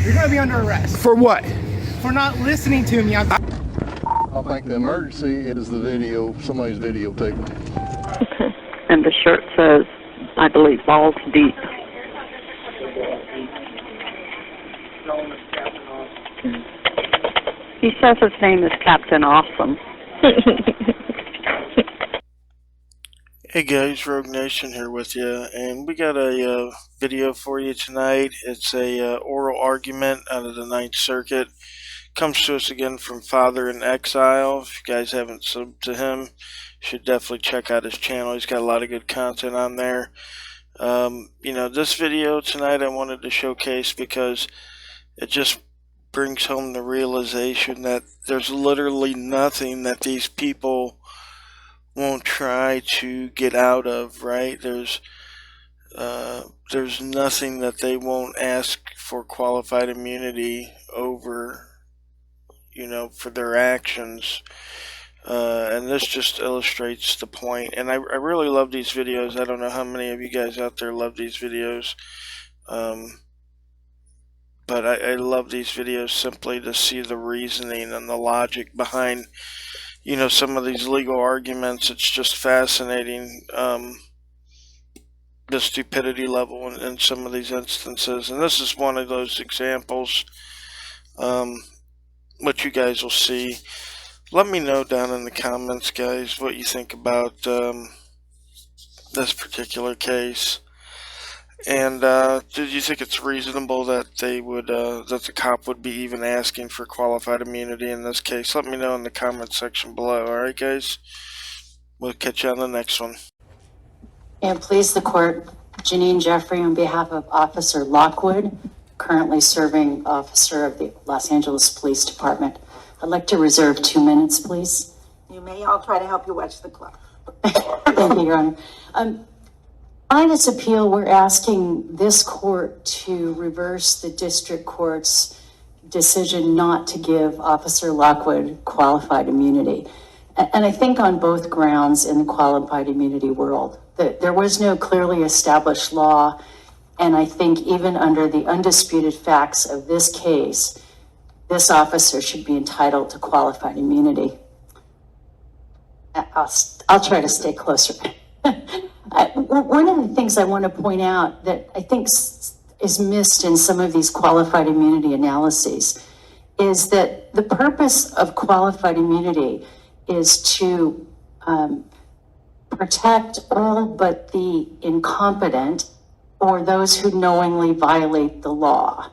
You're going to be under arrest. For what? For not listening to me. I think the emergency is the video, somebody's videotaping. Okay. And the shirt says, I believe, balls deep. He says his name is Captain Awesome. Hey guys, Rogue Nation here with you, and we got a video for you tonight. It's a oral argument out of the Ninth Circuit. Comes to us again from Father in Exile. If you guys haven't subbed to him, you should definitely check out his channel. He's got a lot of good content on there. You know, this video tonight I wanted to showcase because it just brings home the realization that there's literally nothing that these people won't try to get out of, right? There's nothing that they won't ask for qualified immunity over, you know, for their actions. And this just illustrates the point. And I really love these videos. I don't know how many of you guys out there love these videos. But I love these videos simply to see the reasoning and the logic behind, you know, some of these legal arguments. It's just fascinating, the stupidity level in some of these instances. And this is one of those examples, which you guys will see. Let me know down in the comments, guys, what you think about this particular case. And did you think it's reasonable that they would, that the cop would be even asking for qualified immunity in this case? Let me know in the comment section below. All right, guys? We'll catch you on the next one. And please, the court, Janine Jeffrey on behalf of Officer Lockwood, currently serving officer of the Los Angeles Police Department. I'd like to reserve 2 minutes, please. You may. I'll try to help you watch the clock. Thank you, Your Honor. On this appeal, we're asking this court to reverse the district court's decision not to give Officer Lockwood qualified immunity. And I think on both grounds in the qualified immunity world, that there was no clearly established law. And I think even under the undisputed facts of this case, this officer should be entitled to qualified immunity. I'll try to stay closer. One of the things I want to point out that I think is missed in some of these qualified immunity analyses is that the purpose of qualified immunity is to protect all but the incompetent or those who knowingly violate the law.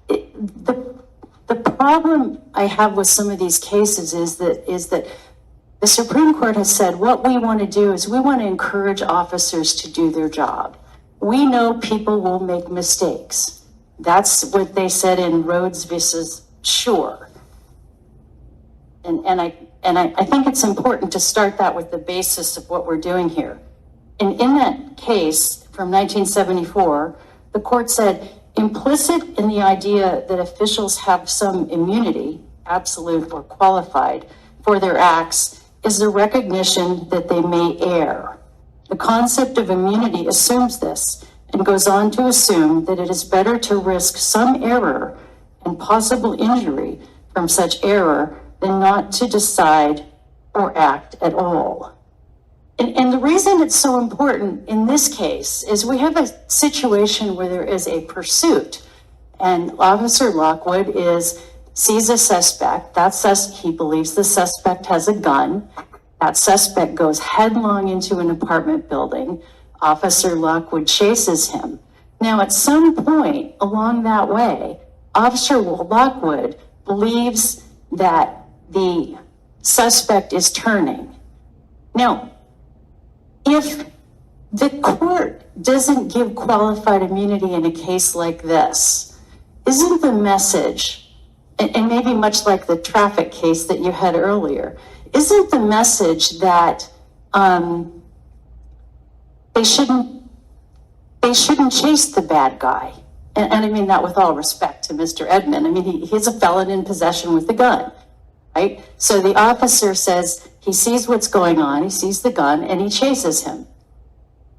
The problem I have with some of these cases is that the Supreme Court has said what we want to do is we want to encourage officers to do their job. We know people will make mistakes. That's what they said in Rhodes versus Shore. And I think it's important to start that with the basis of what we're doing here. And in that case from 1974, the court said, implicit in the idea that officials have some immunity, absolute or qualified, for their acts is the recognition that they may err. The concept of immunity assumes this and goes on to assume that it is better to risk some error and possible injury from such error than not to decide or act at all. And the reason it's so important in this case is we have a situation where there is a pursuit, and Officer Lockwood sees a suspect. He believes the suspect has a gun. That suspect goes headlong into an apartment building. Officer Lockwood chases him. Now, at some point along that way, Officer Lockwood believes that the suspect is turning. Now, if the court doesn't give qualified immunity in a case like this, isn't the message, and maybe much like the traffic case that you had earlier, isn't the message that they shouldn't chase the bad guy? And I mean that with all respect to Mr. Edmond. I mean, he's a felon in possession with a gun, right? So the officer says he sees what's going on, he sees the gun, and he chases him.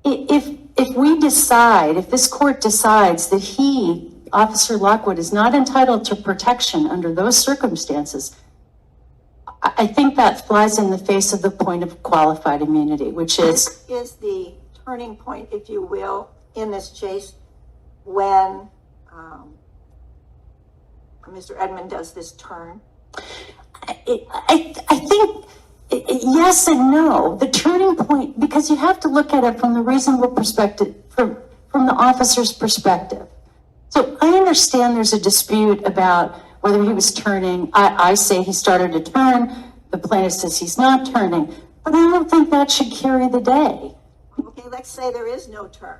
If this court decides that he Officer Lockwood is not entitled to protection under those circumstances, I think that flies in the face of the point of qualified immunity, which is, This is the turning point, if you will, in this chase when Mr. Edmond does this turn. I think yes and no. The turning point, because you have to look at it from the reasonable perspective, from the officer's perspective. So I understand there's a dispute about whether he was turning. I say he started to turn. The plaintiff says he's not turning. But I don't think that should carry the day. Okay, let's say there is no turn.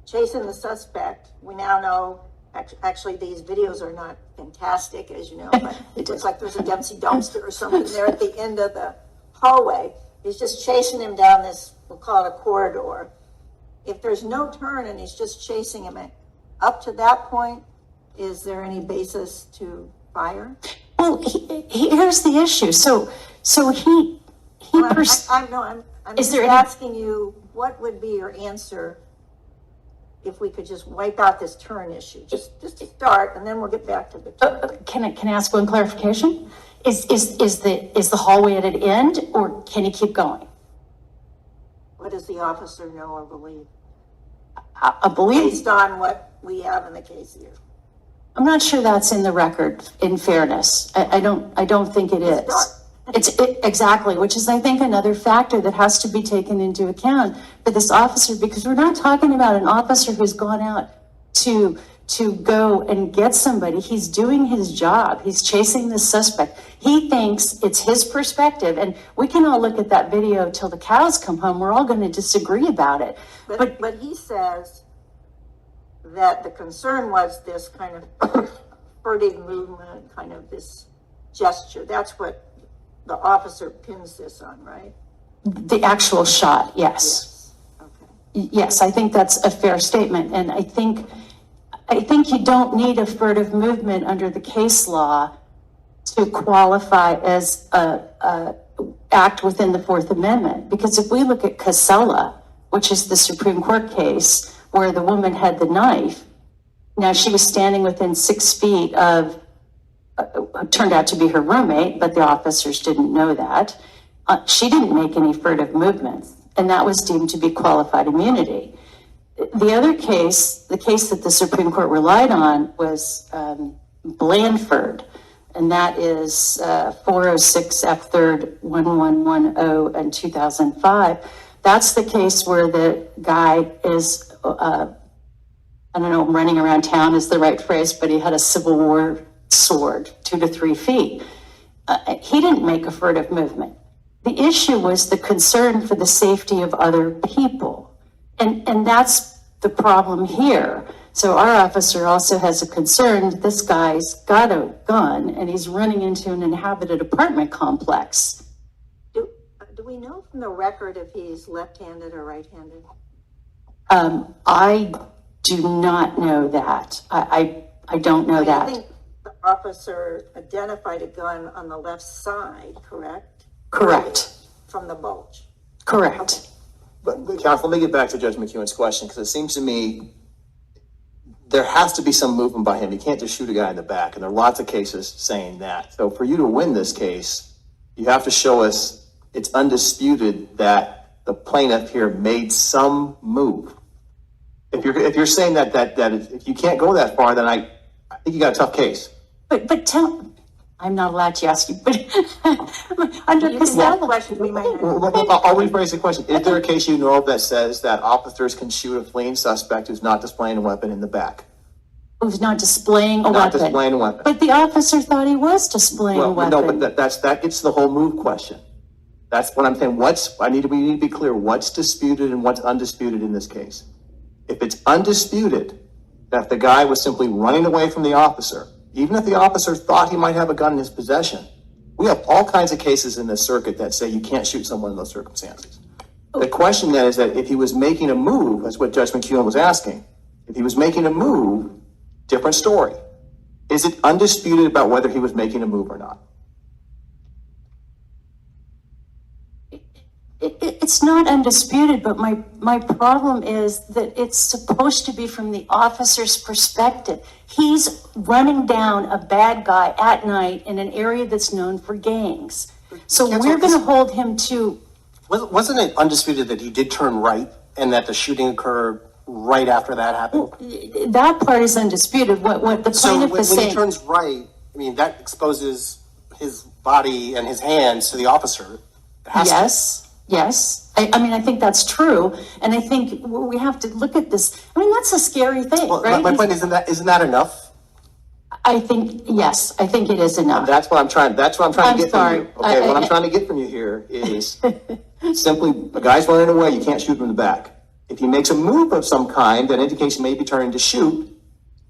Chasing the suspect, we now know, actually these videos are not fantastic, as you know, but it looks like there's a Dempsey dumpster or something there at the end of the hallway. He's just chasing him down this, we'll call it a corridor. If there's no turn and he's just chasing him, up to that point, is there any basis to fire? Well, here's the issue. So he I'm is just there any- asking you, what would be your answer if we could just wipe out this turn issue? Just to start, and then we'll get back to the turn. Can I ask one clarification? Is the hallway at an end, or can he keep going? What does the officer know or believe? I believe, Based on what we have in the case here. I'm not sure that's in the record, in fairness. I don't think it is. Exactly, which is, I think, another factor that has to be taken into account for this officer, because we're not talking about an officer who's gone out to go and get somebody. He's doing his job. He's chasing the suspect. He thinks it's his perspective, and we can all look at that video till the cows come home. We're all going to disagree about it. But he says that the concern was this kind of furtive movement, kind of this gesture. That's what the officer pins this on, right? The actual shot, yes. Okay. Yes, I think that's a fair statement. And I think you don't need a furtive movement under the case law to qualify as a act within the Fourth Amendment. Because if we look at Casella, which is the Supreme Court case where the woman had the knife, now she was standing within 6 feet of turned out to be her roommate, but the officers didn't know that. She didn't make any furtive movements, and that was deemed to be qualified immunity. The other case, the case that the Supreme Court relied on, was Blandford, and that is 406 F. 3rd 1110 in 2005. That's the case where the guy is, I don't know, running around town is the right phrase, but he had a Civil War sword 2 to 3 feet. He didn't make a furtive movement. The issue was the concern for the safety of other people. And that's the problem here. So our officer also has a concern. This guy's got a gun and he's running into an inhabited apartment complex. Do we know from the record if he's left-handed or right-handed? I do not know that. I don't know that. I think the officer identified a gun on the left side, correct? Correct. From the bulge. Correct. But counsel, let me get back to Judge McEwen's question, because it seems to me there has to be some movement by him. He can't just shoot a guy in the back, and there are lots of cases saying that. So for you to win this case, you have to show us it's undisputed that the plaintiff here made some move. If you're saying that if you can't go that far, then I think you got a tough case. But I'm not allowed to ask you, but under You can ask Casella. questions we might not. I'll rephrase the question. Is there a case you know of that says that officers can shoot a fleeing suspect who's not displaying a weapon in the back? Who's not displaying a Not weapon. displaying a weapon. But the officer thought he was displaying a Well, weapon. no, but that gets to the whole move question. That's what I'm saying. We need to be clear. What's disputed and what's undisputed in this case? If it's undisputed that the guy was simply running away from the officer, even if the officer thought he might have a gun in his possession, we have all kinds of cases in this circuit that say you can't shoot someone in those circumstances. The question then is that if he was making a move, that's what Judge McEwen was asking. If he was making a move, different story. Is it undisputed about whether he was making a move or not? It's not undisputed, but my problem is that it's supposed to be from the officer's perspective. He's running down a bad guy at night in an area that's known for gangs. So we're going to hold him to. Wasn't it undisputed that he did turn right and that the shooting occurred right after that happened? That part is undisputed. What the So plaintiff when is he saying. turns right, I mean, that exposes his body and his hands to the officer. It has to. Yes. I mean, I think that's true. And I think we have to look at this. I mean, that's a scary thing, Well, right? my point isn't that enough? I think it is enough. That's what I'm trying to I'm get sorry. from you. Okay, what I'm trying to get from you here is simply, a guy's running away, you can't shoot him in the back. If he makes a move of some kind that indicates he may be turning to shoot,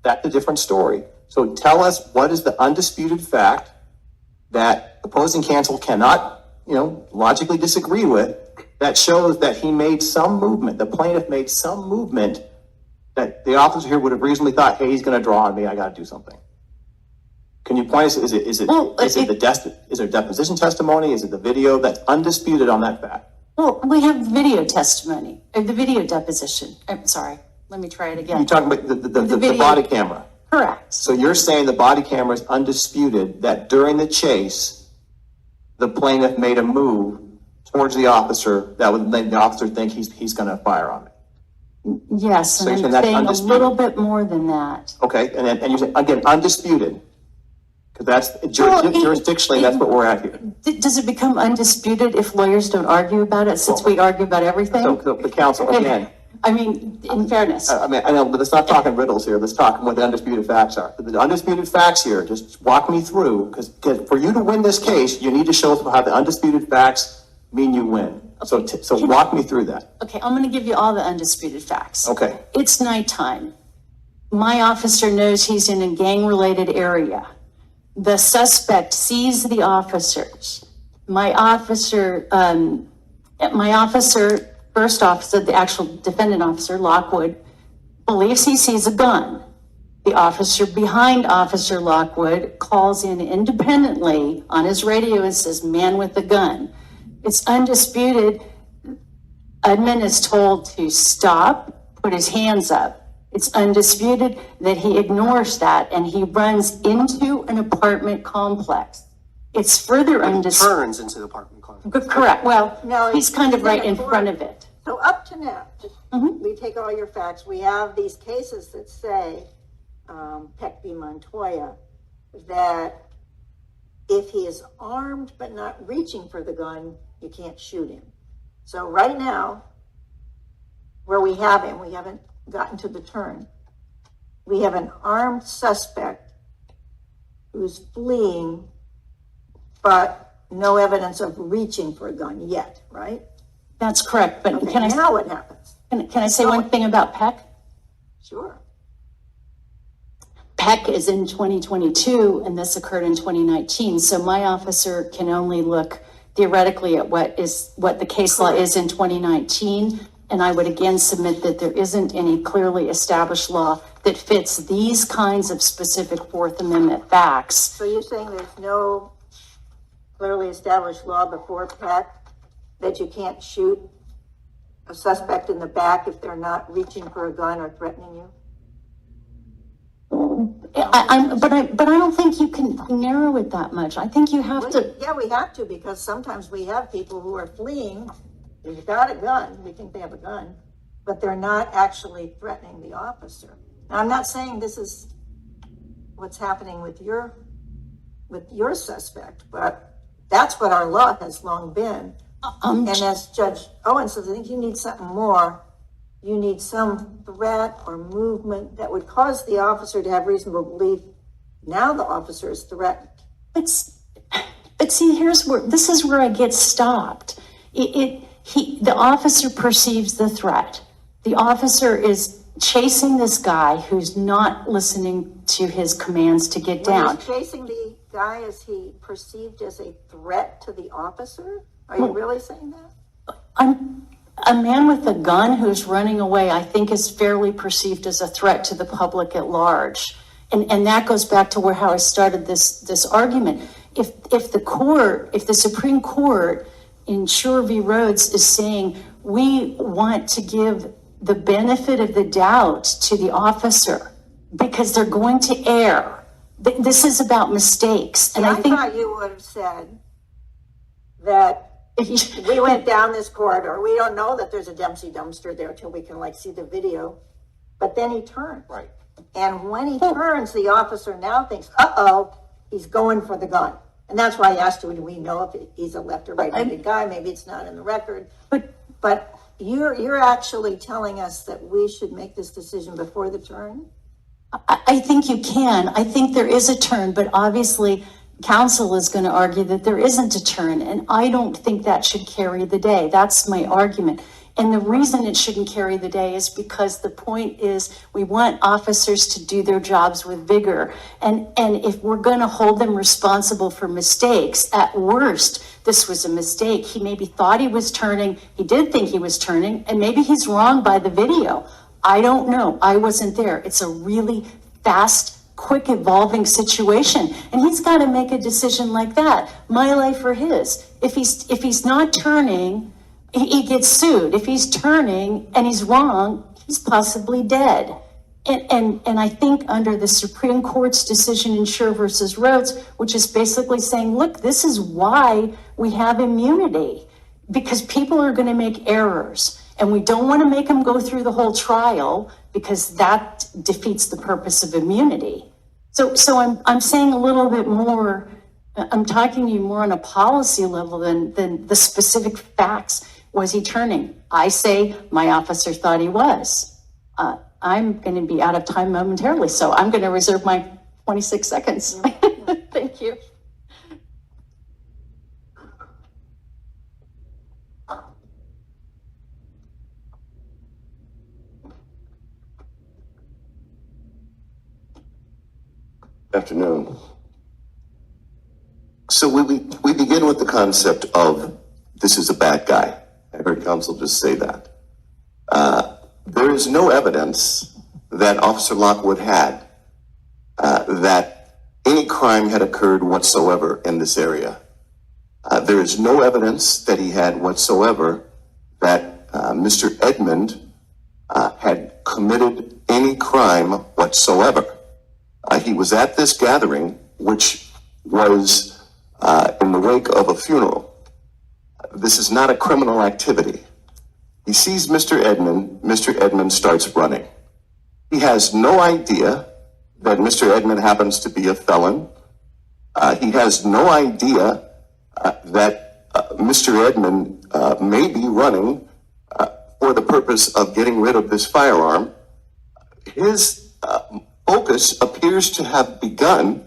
that's a different story. So tell us, what is the undisputed fact that opposing counsel cannot, logically disagree with, that shows that he made some movement, the plaintiff made some movement that the officer here would have reasonably thought, hey, he's going to draw on me, I got to do something. Can you point us, is there deposition testimony? Is it the video that's undisputed on that fact? Well, we have video testimony, the video deposition. I'm sorry. Let me try it again. You're talking about the video. body camera. Correct. So you're saying the body camera is undisputed, that during the chase, the plaintiff made a move towards the officer that would make the officer think he's going to fire on me. Yes, So and you're saying I'm that's saying a undisputed? little bit more than that. Okay, and you say, again, undisputed, because that's Well, jurisdictionally, that's what we're at here. Does it become undisputed if lawyers don't argue about it, since we argue about everything? So the counsel, again, I mean, in fairness. I know, but let's not talking riddles here. Let's talk what the undisputed facts are. The undisputed facts here, just walk me through, because for you to win this case, you need to show us how the undisputed facts mean you win. So walk me through that. Okay, I'm gonna give you all the undisputed facts. Okay. It's nighttime. My officer knows he's in a gang-related area. The suspect sees the officers. My officer, first officer, the actual defendant officer, Lockwood, believes he sees a gun. The officer behind Officer Lockwood calls in independently on his radio and says, "Man with a gun." It's undisputed. Edmund is told to stop, put his hands up. It's undisputed that he ignores that and he runs into an apartment complex. It's further undisputed. Turns into the apartment complex. Correct. Well, No, he's kind of he's right in in the front court. of it. So up to now, we take all your facts, we have these cases that say, Peck v. Montoya, that if he is armed but not reaching for the gun, you can't shoot him. So right now, where we have him, we haven't gotten to the turn. We have an armed suspect who's fleeing, but no evidence of reaching for a gun yet, right? That's correct. But Okay, can now what happens? I say one thing about Peck? Sure. Peck is in 2022 and this occurred in 2019. So my officer can only look theoretically at what the case law is in 2019. And I would again submit that there isn't any clearly established law that fits these kinds of specific Fourth Amendment facts. So you're saying there's no clearly established law before Peck that you can't shoot a suspect in the back if they're not reaching for a gun or threatening you? But I don't think you can narrow it that much. I think you have to. Yeah, we have to, because sometimes we have people who are fleeing, they've got a gun, we think they have a gun, but they're not actually threatening the officer. Now, I'm not saying this is what's happening with your suspect, but that's what our law has long been. And as Judge Owen says, I think you need something more. You need some threat or movement that would cause the officer to have reasonable belief now the officer is threatened. But see, this is where I get stopped. The officer perceives the threat. The officer is chasing this guy who's not listening to his commands to get down. When he's chasing the guy, is he perceived as a threat to the officer? Are you really saying that? A man with a gun who's running away, I think, is fairly perceived as a threat to the public at large. And that goes back to how I started this argument. If the Supreme Court in Sure v. Rhodes is saying we want to give the benefit of the doubt to the officer because they're going to err. This is about mistakes. And I think thought you would have said that we went down this corridor. We don't know that there's a Dempsey dumpster there till we can like see the video. But then he turned. Right. And when he turns, the officer now thinks, uh-oh, he's going for the gun. And that's why I asked you, do we know if he's a left or right-handed guy? Maybe it's not in the record. But you're actually telling us that we should make this decision before the turn? I think you can. I think there is a turn, but obviously counsel is going to argue that there isn't a turn, and I don't think that should carry the day. That's my argument. And the reason it shouldn't carry the day is because the point is we want officers to do their jobs with vigor. And if we're going to hold them responsible for mistakes, at worst, this was a mistake. He maybe thought he was turning. He did think he was turning, and maybe he's wrong by the video. I don't know. I wasn't there. It's a really fast, quick evolving situation. And he's got to make a decision like that. My life or his. If he's not turning, he gets sued. If he's turning and he's wrong, he's possibly dead. And I think under the Supreme Court's decision in Sure versus Rhodes, which is basically saying, look, this is why we have immunity, because people are going to make errors. And we don't want to make them go through the whole trial because that defeats the purpose of immunity. So I'm saying a little bit more, I'm talking to you more on a policy level than the specific facts. Was he turning? I say my officer thought he was. I'm going to be out of time momentarily, so I'm going to reserve my 26 seconds. Thank you. Afternoon. So we begin with the concept of this is a bad guy. I heard counsel just say that. There is no evidence that Officer Lockwood had that any crime had occurred whatsoever in this area. There is no evidence that he had whatsoever that Mr. Edmond had committed any crime whatsoever. He was at this gathering, which was in the wake of a funeral. This is not a criminal activity. He sees Mr. Edmond. Mr. Edmond starts running. He has no idea that Mr. Edmond happens to be a felon. He has no idea that Mr. Edmond may be running for the purpose of getting rid of this firearm. His focus appears to have begun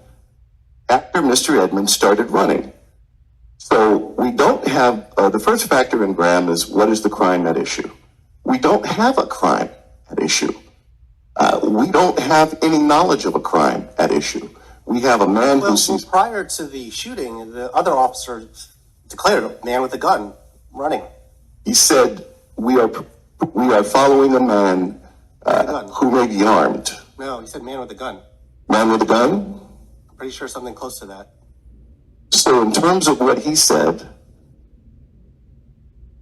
after Mr. Edmond started running. So we don't have, the first factor in Graham is what is the crime at issue? We don't have a crime at issue. We don't have any knowledge of a crime at issue. We have a man who sees... Prior to the shooting, the other officer declared a man with a gun running. He said, we are following a man who may be armed. No, he said man with a gun. Man with a gun? I'm pretty sure something close to that. So in terms of what he said,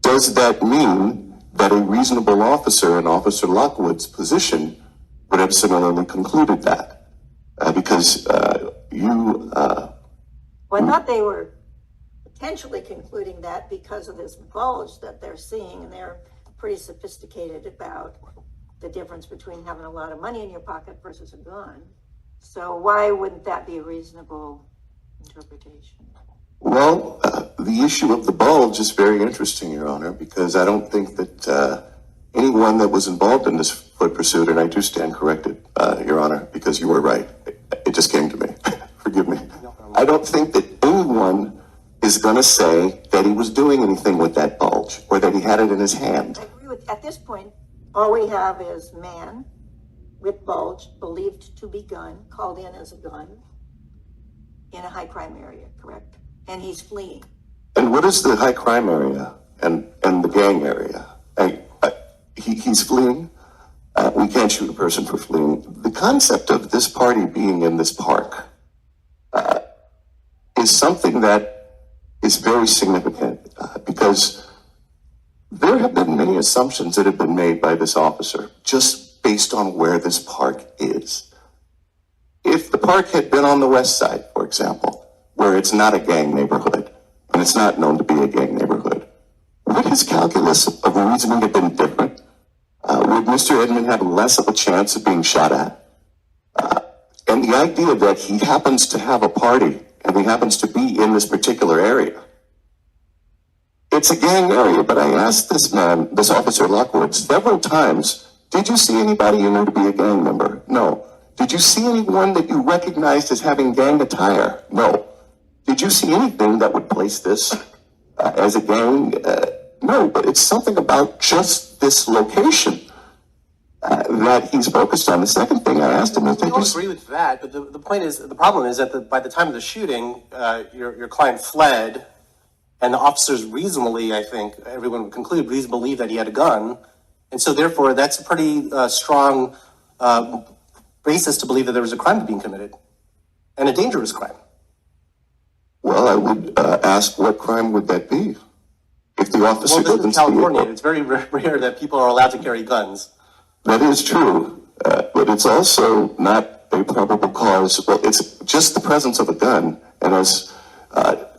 does that mean that a reasonable officer in Officer Lockwood's position would have similarly concluded that? Because Well, I thought they were potentially concluding that because of this bulge that they're seeing, and they're pretty sophisticated about the difference between having a lot of money in your pocket versus a gun. So why wouldn't that be a reasonable interpretation? Well, the issue of the bulge is very interesting, Your Honor, because I don't think that anyone that was involved in this foot pursuit, and I do stand corrected, Your Honor, because you were right. It just came to me. Forgive me. I don't think that anyone is going to say that he was doing anything with that bulge or that he had it in his hand. I agree with, at this point, all we have is man with bulge, believed to be gun, called in as a gun, in a high crime area, correct? And he's fleeing. And what is the high crime area and the gang area? He's fleeing. We can't shoot a person for fleeing. The concept of this party being in this park is something that is very significant because there have been many assumptions that have been made by this officer just based on where this park is. If the park had been on the west side, for example, where it's not a gang neighborhood, and it's not known to be a gang neighborhood, would his calculus of reasoning have been different? Would Mr. Edmond have less of a chance of being shot at? And the idea that he happens to have a party and he happens to be in this particular area, it's a gang area, but I asked this man, this officer Lockwood, several times, did you see anybody you knew to be a gang member? No. Did you see anyone that you recognized as having gang attire? No. Did you see anything that would place this as a gang? No, but it's something about just this location that he's focused on. The second thing I asked him is, I don't agree with that, but the point is, the problem is that by the time of the shooting, your client fled, and the officers reasonably, I think, everyone would conclude, reasonably believe that he had a gun. And so therefore, that's a pretty strong basis to believe that there was a crime being committed, and a dangerous crime. well, I would ask, what crime would that be? If the officer Well, this doesn't is see it. California. It's very rare that people are allowed to carry guns. That is true, but it's also not a probable cause. Well, it's just the presence of a gun, and as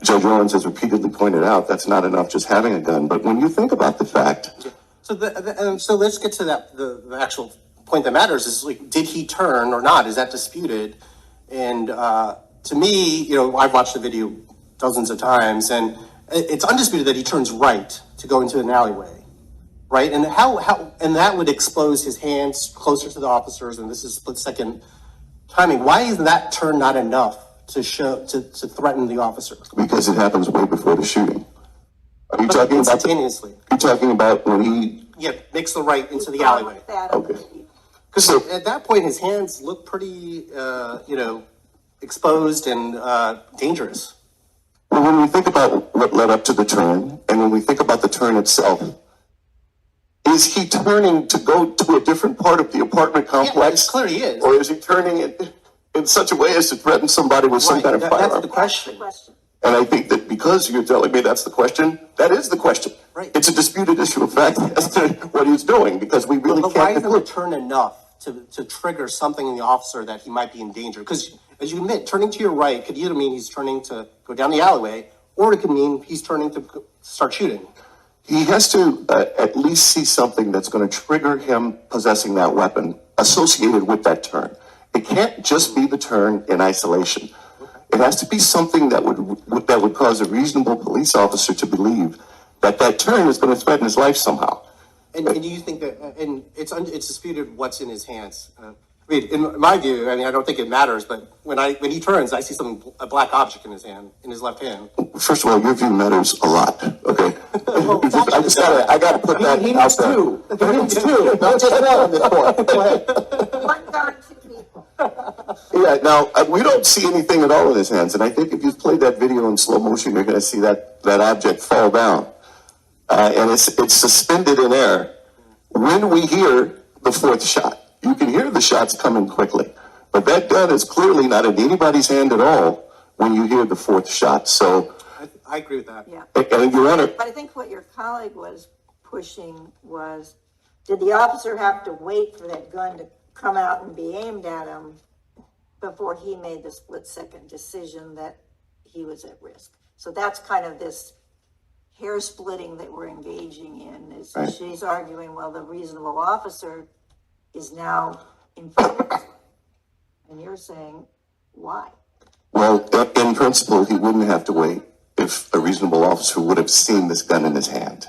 Judge Owens has repeatedly pointed out, that's not enough just having a gun. But when you think about the fact, So let's get to that. The actual point that matters is, like, did he turn or not? Is that disputed? And to me, I've watched the video dozens of times, and it's undisputed that he turns right to go into an alleyway, right? And and that would expose his hands closer to the officers, and this is split-second timing. Why is that turn not enough to threaten the officers? because it happens way before the shooting. Are you But talking about instantaneously? You're talking about when he? Yeah, makes the right into the alleyway. Okay. Because at that point, his hands look pretty, exposed and dangerous. Well, when we think about what led up to the turn, and when we think about the turn itself, is he turning to go to a different part of the apartment complex? it's clear he is. Or is he turning it in such a way as to threaten somebody with some Right, kind of that's firearm? the question. And I think that because you're telling me that's the question, that is the question. Right. It's a disputed issue of fact as to what he's doing, because we really But why can't isn't the conclude. turn enough to trigger something in the officer that he might be in danger? Because, as you admit, turning to your right could either mean he's turning to go down the alleyway, or it could mean he's turning to start shooting. He has to at least see something that's going to trigger him possessing that weapon associated with that turn. It can't just be the turn in isolation. It has to be something that would cause a reasonable police officer to believe that that turn is going to threaten his life somehow. And do you think that, and it's disputed what's in his hands? In my view, I don't think it matters, but when he turns, I see a black object in his hand, in his left hand. First of all, your view matters a lot, okay? Well, I gotta put that He out needs there. two. He needs two, not just one on this point. Go ahead. One gun, two people. Yeah, now, we don't see anything at all in his hands, and I think if you play that video in slow motion, you're gonna see that object fall down. And it's suspended in air. When we hear the fourth shot, you can hear the shots coming quickly, but that gun is clearly not in anybody's hand at all when you hear the fourth shot. So, I agree with that. Yeah. and Your Honor, But I think what your colleague was pushing was, did the officer have to wait for that gun to come out and be aimed at him before he made the split-second decision that he was at risk? So that's kind of this hair splitting that we're engaging in. Is Right. She's arguing, well, the reasonable officer is now informed, and you're saying, why? well, in principle, he wouldn't have to wait if a reasonable officer would have seen this gun in his hand.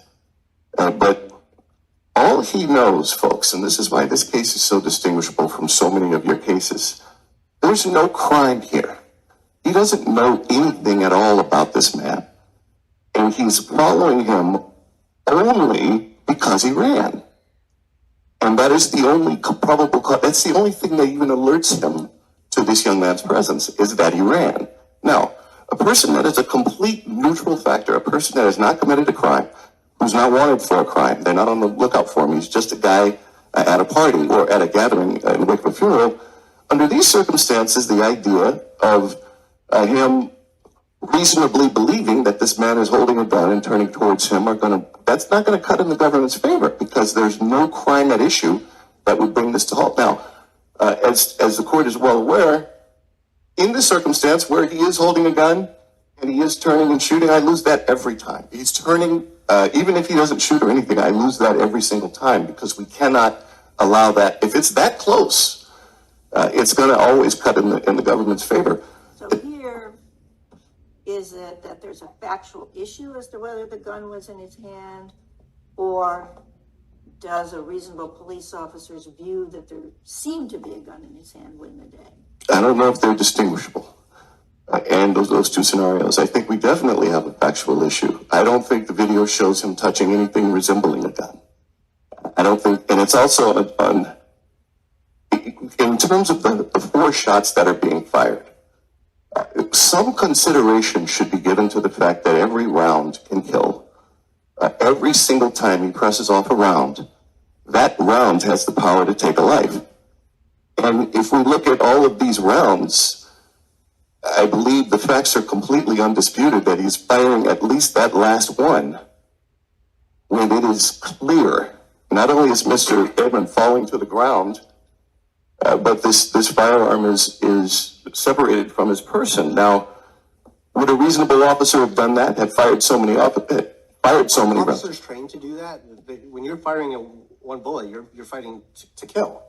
But all he knows, folks, and this is why this case is so distinguishable from so many of your cases, there's no crime here. He doesn't know anything at all about this man. And he's following him only because he ran. And that is the only probable cause. That's the only thing that even alerts him to this young man's presence, is that he ran. Now, a person that is a complete neutral factor, a person that has not committed a crime, who's not wanted for a crime, they're not on the lookout for him, he's just a guy at a party or at a gathering in the wake of a funeral. Under these circumstances, the idea of him reasonably believing that this man is holding a gun and turning towards him that's not gonna cut in the government's favor because there's no crime at issue that would bring this to halt. Now, as the court is well aware, in this circumstance where he is holding a gun and he is turning and shooting, I lose that every time. He's turning, even if he doesn't shoot or anything, I lose that every single time because we cannot allow that. If it's that close, it's going to always cut in the government's favor. So here, is it that there's a factual issue as to whether the gun was in his hand, or does a reasonable police officer's view that there seemed to be a gun in his hand win the day? I don't know if they're distinguishable. And those two scenarios, I think we definitely have a factual issue. I don't think the video shows him touching anything resembling a gun. I don't think, and it's also in terms of the 4 shots that are being fired, some consideration should be given to the fact that every round can kill. Every single time he presses off a round, that round has the power to take a life. And if we look at all of these rounds, I believe the facts are completely undisputed that he's firing at least that last one when it is clear. Not only is Mr. Edmond falling to the ground, but this firearm is separated from his person. Now, would a reasonable officer have done that? Have fired so many rounds? Officers trained to do that. When you're firing one bullet, you're fighting to kill,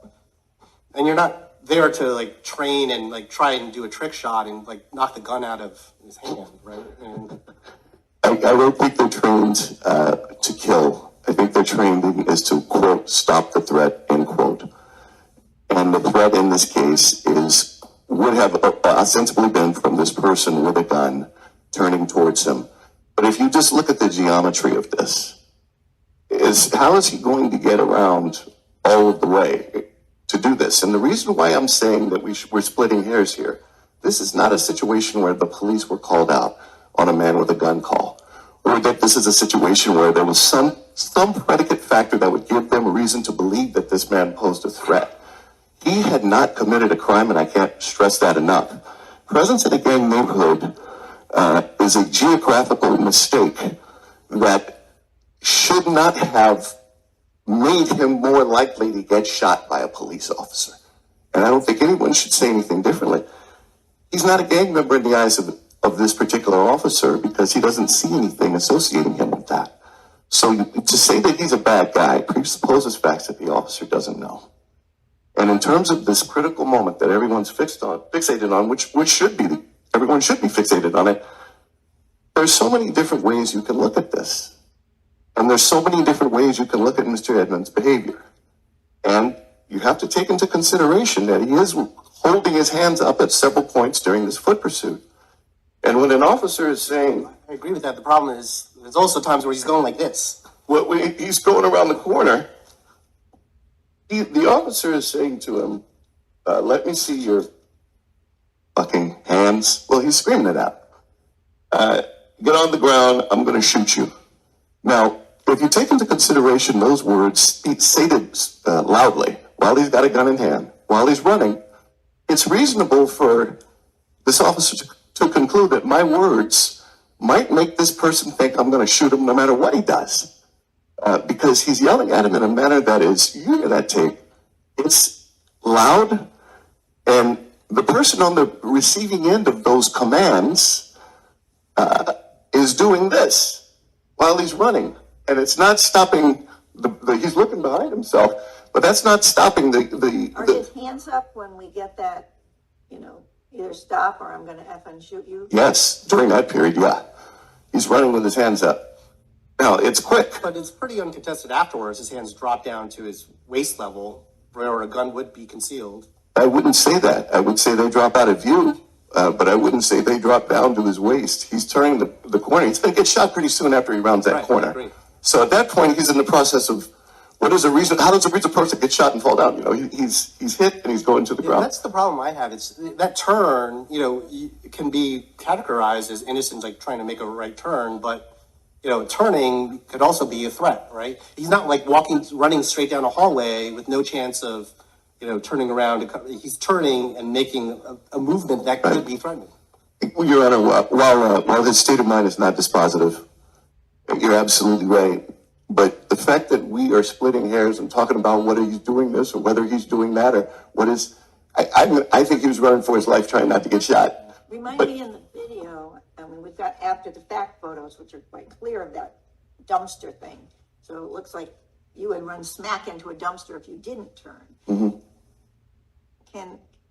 and you're not there to like train and like try and do a trick shot and like knock the gun out of his hand, right? And I don't think they're trained to kill. I think they're trained is to, quote, stop the threat, end quote. And the threat in this case would have ostensibly been from this person with a gun turning towards him. But if you just look at the geometry of this, how is he going to get around all of the way to do this? And the reason why I'm saying that we're splitting hairs here, this is not a situation where the police were called out on a man with a gun call, or that this is a situation where there was some predicate factor that would give them a reason to believe that this man posed a threat. He had not committed a crime, and I can't stress that enough. Presence in a gang neighborhood is a geographical mistake that should not have made him more likely to get shot by a police officer. And I don't think anyone should say anything differently. He's not a gang member in the eyes of this particular officer because he doesn't see anything associating him with that. So to say that he's a bad guy presupposes facts that the officer doesn't know. And in terms of this critical moment that everyone's fixated on, which everyone should be fixated on it, there's so many different ways you can look at this. And there's so many different ways you can look at Mr. Edmonds' behavior. And you have to take into consideration that he is holding his hands up at several points during this foot pursuit. And when an officer is saying... I agree with that. The problem is there's also times where he's going like this. Well, he's going around the corner. The officer is saying to him, let me see your fucking hands. Well, he's screaming it out. Get on the ground, I'm going to shoot you. Now, if you take into consideration those words stated loudly, while he's got a gun in hand, while he's running, it's reasonable for this officer to conclude that my words might make this person think I'm going to shoot him no matter what he does. Because he's yelling at him in a manner that is, you hear that tape, it's loud, and the person on the receiving end of those commands is doing this while he's running. And it's not stopping, he's looking behind himself, but that's not stopping Are his hands up when we get that, either stop or I'm going to effing shoot you? Yes, during that period, yeah. He's running with his hands up. Now, it's quick. But it's pretty uncontested afterwards. His hands drop down to his waist level, where a gun would be concealed. I wouldn't say that. I would say they drop out of view, but I wouldn't say they drop down to his waist. He's turning the corner. He's going to get shot pretty soon after he rounds that corner. Right. So at that point, he's in the process of how does a reasonable person get shot and fall down? He's hit and he's going to the ground. That's the problem I have. It's that turn, can be categorized as innocent, like trying to make a right turn, but turning could also be a threat, right? He's not like running straight down a hallway with no chance of, turning around. He's turning and making a movement that could be threatening. Your Honor, while his state of mind is not dispositive, you're absolutely right. But the fact that we are splitting hairs and talking about whether he's doing this or whether he's doing that or what is, I think he was running for his life trying not to get shot. Remind But- me in the video, I mean, we've got after the fact photos, which are quite clear of that dumpster thing. So it looks like you would run smack into a dumpster if you didn't turn. Mm-hmm.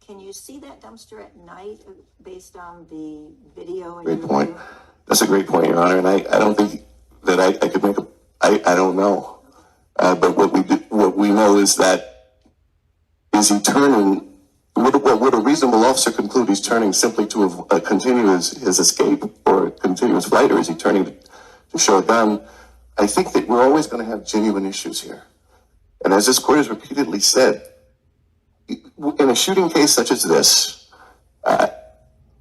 Can you see that dumpster at night based on the video? Great point. That's a great point, Your Honor. And I don't think that I could make a, I don't know. But what we know is that, is he turning, would a reasonable officer conclude he's turning simply to continue his escape or continue his flight, or is he turning to show a gun? I think that we're always going to have genuine issues here. And as this court has repeatedly said, in a shooting case such as this,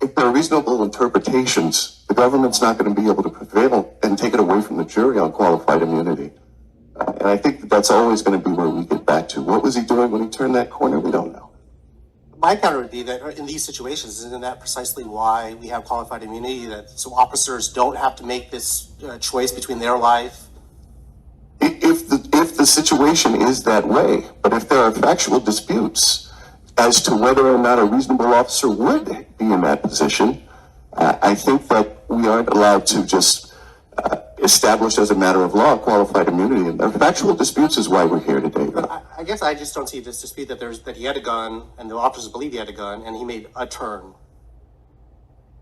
if there are reasonable interpretations, the government's not going to be able to prevail and take it away from the jury on qualified immunity. And I think that's always going to be where we get back to. What was he doing when he turned that corner? We don't know. My counter would be that in these situations, isn't that precisely why we have qualified immunity? That so officers don't have to make this choice between their life. If the situation is that way, but if there are factual disputes as to whether or not a reasonable officer would be in that position, I think that we aren't allowed to just establish as a matter of law qualified immunity. And factual disputes is why we're here today. I guess I just don't see this dispute that he had a gun and the officers believe he had a gun and he made a turn.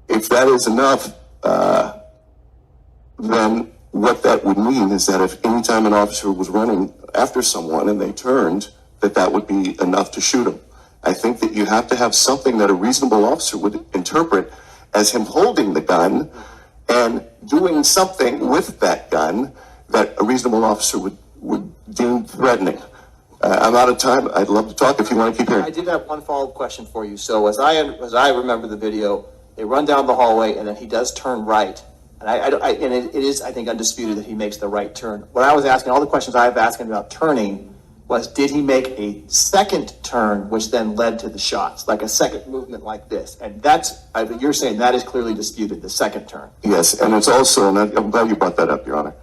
If that is enough, then what that would mean is that if any time an officer was running after someone and they turned, that would be enough to shoot him. I think that you have to have something that a reasonable officer would interpret as him holding the gun and doing something with that gun that a reasonable officer would deem threatening. I'm out of time. I'd love to talk if you want to keep hearing. I did have one follow-up question for you. So as I remember the video, they run down the hallway and then he does turn right. And it is, I think, undisputed that he makes the right turn. What I was asking, all the questions I was asking about turning was, did he make a second turn, which then led to the shots, like a second movement like this? And you're saying that is clearly disputed, the second turn. Yes, and it's also, and I'm glad you brought that up, Your Honor.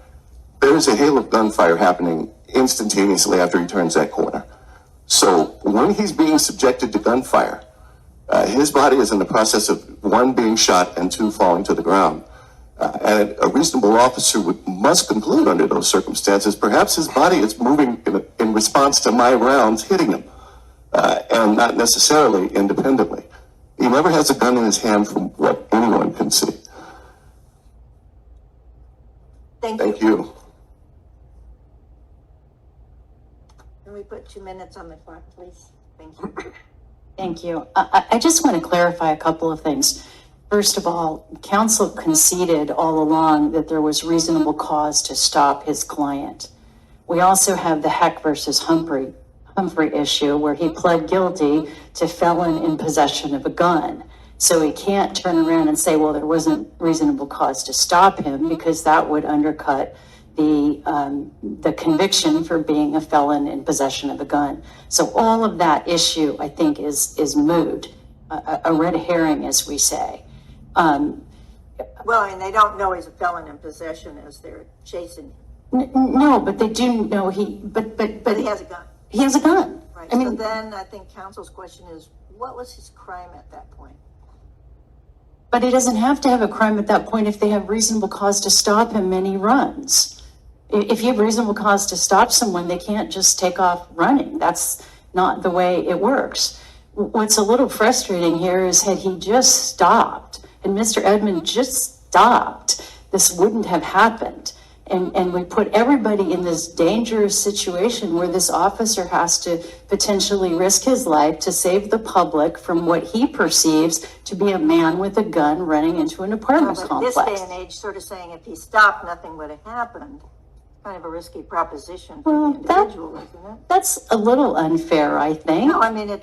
There is a hail of gunfire happening instantaneously after he turns that corner. So when he's being subjected to gunfire, his body is in the process of, one, being shot and two, falling to the ground. And a reasonable officer must conclude under those circumstances, perhaps his body is moving in response to my rounds hitting him, and not necessarily independently. He never has a gun in his hand from what anyone can see. Thank you. Can we put 2 minutes on the clock, please? Thank you. Thank you. I just want to clarify a couple of things. First of all, counsel conceded all along that there was reasonable cause to stop his client. We also have the Heck versus Humphrey issue where he pled guilty to felon in possession of a gun. So he can't turn around and say, well, there wasn't reasonable cause to stop him, because that would undercut the conviction for being a felon in possession of a gun. So all of that issue, I think, is moot, a red herring, as we say. Well, and they don't know he's a felon in possession as they're chasing him. No, but they do know But he has a gun. he has a gun. Right. I mean, So then I think counsel's question is, what was his crime at that point? but he doesn't have to have a crime at that point if they have reasonable cause to stop him and he runs. If you have reasonable cause to stop someone, they can't just take off running. That's not the way it works. What's a little frustrating here is, had he just stopped, and Mr. Edmond just stopped, this wouldn't have happened. And we put everybody in this dangerous situation where this officer has to potentially risk his life to save the public from what he perceives to be a man with a gun running into an apartment But complex. this day and age, sort of saying if he stopped, nothing would have happened. Kind of a risky proposition for Well, the individual, isn't it? That's a little unfair, I think. No, I mean,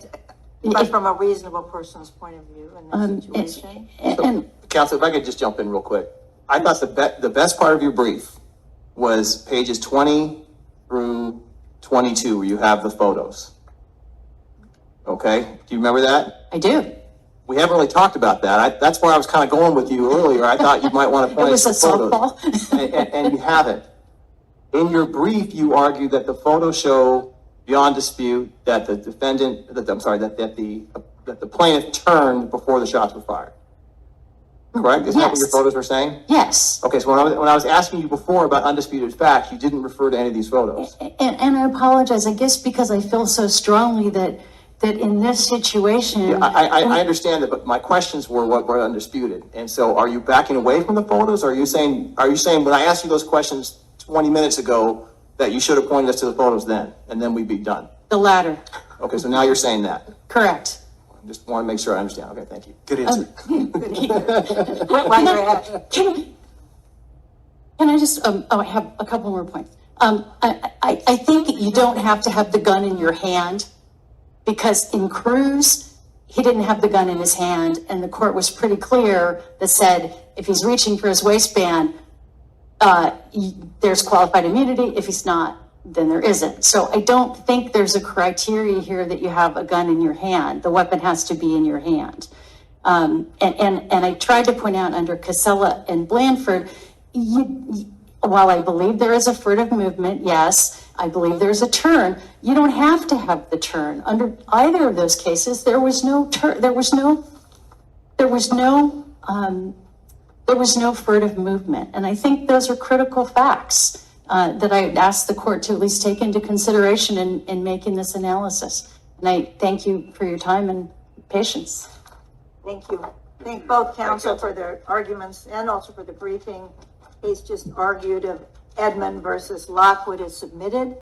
but from a reasonable person's point of view in this situation. And Counsel, if I could just jump in real quick. I thought the best part of your brief was pages 20 through 22, where you have the photos. Okay? Do you remember that? I do. We haven't really talked about that. That's where I was kind of going with you earlier. I thought you might want to It point was a us to photos. softball. And you haven't. In your brief, you argue that the photos show beyond dispute that the defendant, that the plaintiff turned before the shots were fired. Correct? Is that what your Yes. photos were saying? Yes. Okay, so when I was asking you before about undisputed facts, you didn't refer to any of these photos. And I apologize, I guess because I feel so strongly that in this situation. I understand that, but my questions were what were undisputed. And so are you backing away from the photos? Or are you saying when I asked you those questions 20 minutes ago that you should have pointed us to the photos then, and then we'd be done? The latter, Okay, so now you're saying that. correct. I just want to make sure I understand. Okay, thank you. Good answer. While you're at, Can I just, I have a couple more points. I think you don't have to have the gun in your hand, because in Cruz, he didn't have the gun in his hand, and the court was pretty clear that said, if he's reaching for his waistband, there's qualified immunity. If he's not, then there isn't. So I don't think there's a criteria here that you have a gun in your hand. The weapon has to be in your hand. And I tried to point out under Casella and Blandford, while I believe there is a furtive movement, yes, I believe there's a turn. You don't have to have the turn. Under either of those cases, there was no turn. There was no furtive movement. And I think those are critical facts that I asked the court to at least take into consideration in making this analysis. And I thank you for your time and patience. thank you. Thank both counsel for their arguments and also for the briefing. Case just argued of Edmond versus Lockwood is submitted.